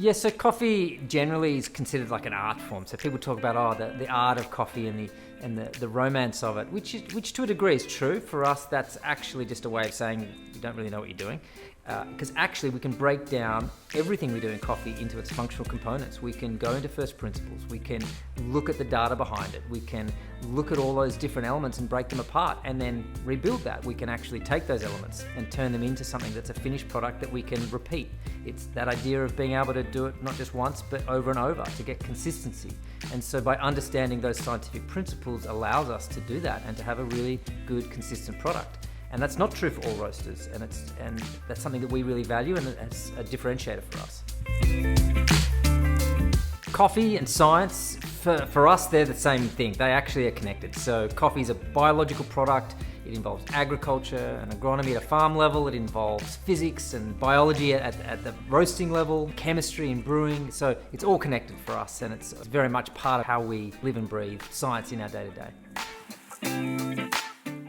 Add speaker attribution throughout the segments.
Speaker 1: Yeah, so coffee generally is considered like an art form. So people talk about the art of coffee and the romance of it, which to a degree is true. For us, that's actually just a way of saying you don't really know what you're doing. Because actually we can break down everything we do in coffee into its functional components. We can go into first principles. We can look at the data behind it. We can look at all those different elements and break them apart and then rebuild that. We can actually take those elements and turn them into something that's a finished product that we can repeat. It's that idea of being able to do it not just once, but over and over to get consistency. And so by understanding those scientific principles allows us to do that and to have a really good, consistent product. And that's not true for all roasters, and that's something that we really value, and it's a differentiator for us. Coffee and science, for us, they're the same thing. They actually are connected. So coffee is a biological product. It involves agriculture and agronomy at a farm level. It involves physics and biology at the roasting level, chemistry and brewing. So it's all connected for us, and it's very much part of how we live and breathe science in our day-to-day.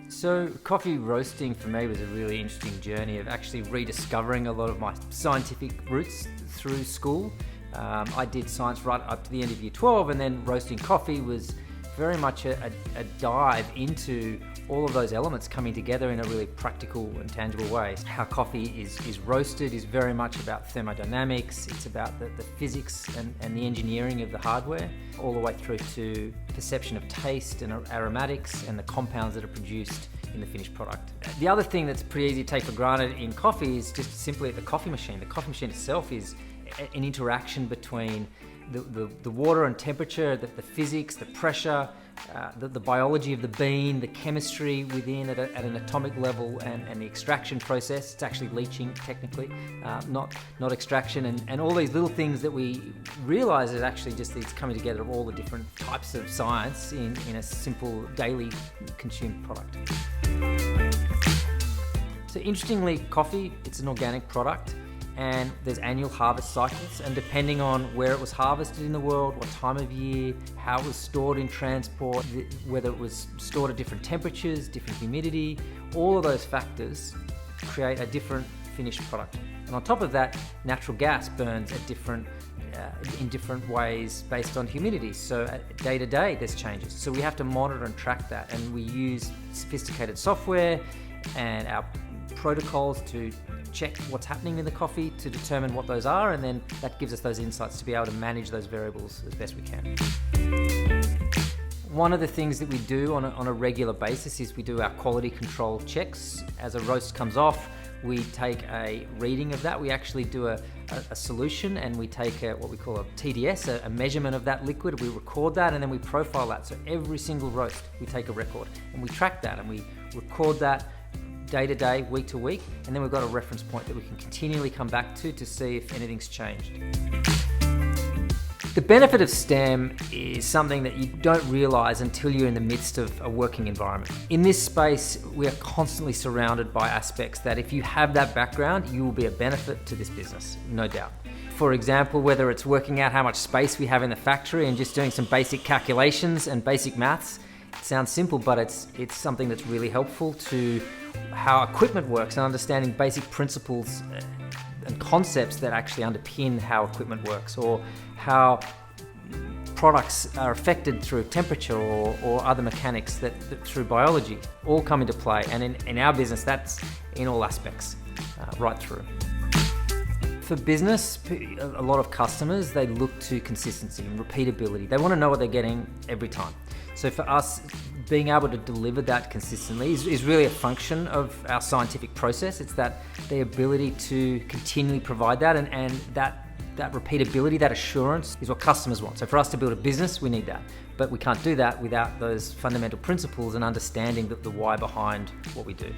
Speaker 1: So coffee roasting for me was a really interesting journey of actually rediscovering a lot of my scientific roots through school. I did science right up to the end of year 12, and then roasting coffee was very much a dive into all of those elements coming together in a really practical and tangible way. How coffee is roasted is very much about thermodynamics. It's about the physics and the engineering of the hardware, all the way through to perception of taste and aromatics and the compounds that are produced in the finished product. The other thing that's pretty easy to take for granted in coffee is just simply the coffee machine. The coffee machine itself is an interaction between the water and temperature, the physics, the pressure, the biology of the bean, the chemistry within at an atomic level, and the extraction process. It's actually leaching technically, not extraction, and all these little things that we realize is actually just these coming together of all the different types of science in a simple daily consumed product. So interestingly, coffee, it's an organic product, and there's annual harvest cycles, and depending on where it was harvested in the world, what time of year, how it was stored in transport, whether it was stored at different temperatures, different humidity, all of those factors create a different finished product. And on top of that, natural gas burns at in different ways based on humidity. So day to day, there's changes. So we have to monitor and track that, and we use sophisticated software and our protocols to check what's happening in the coffee to determine what those are, and then that gives us those insights to be able to manage those variables as best we can. One of the things that we do on a regular basis is we do our quality control checks. As a roast comes off, we take a reading of that. We actually do a solution, and we take what we call a TDS, a measurement of that liquid. We record that, and then we profile that. So every single roast, we take a record, and we track that, and we record that day to day, week to week, and then we've got a reference point that we can continually come back to see if anything's changed. The benefit of STEM is something that you don't realize until you're in the midst of a working environment. In this space, we are constantly surrounded by aspects that if you have that background, you will be a benefit to this business, no doubt. For example, whether it's working out how much space we have in the factory and just doing some basic calculations and basic maths. It sounds simple, but it's something that's really helpful to how equipment works and understanding basic principles and concepts that actually underpin how equipment works, or how products are affected through temperature or other mechanics that through biology all come into play. And in our business, that's in all aspects, right through. For business, a lot of customers, they look to consistency and repeatability. They want to know what they're getting every time. So for us, being able to deliver that consistently is really a function of our scientific process. It's that the ability to continually provide that, and that repeatability, that assurance is what customers want. So for us to build a business, we need that. But we can't do that without those fundamental principles and understanding the why behind what we do.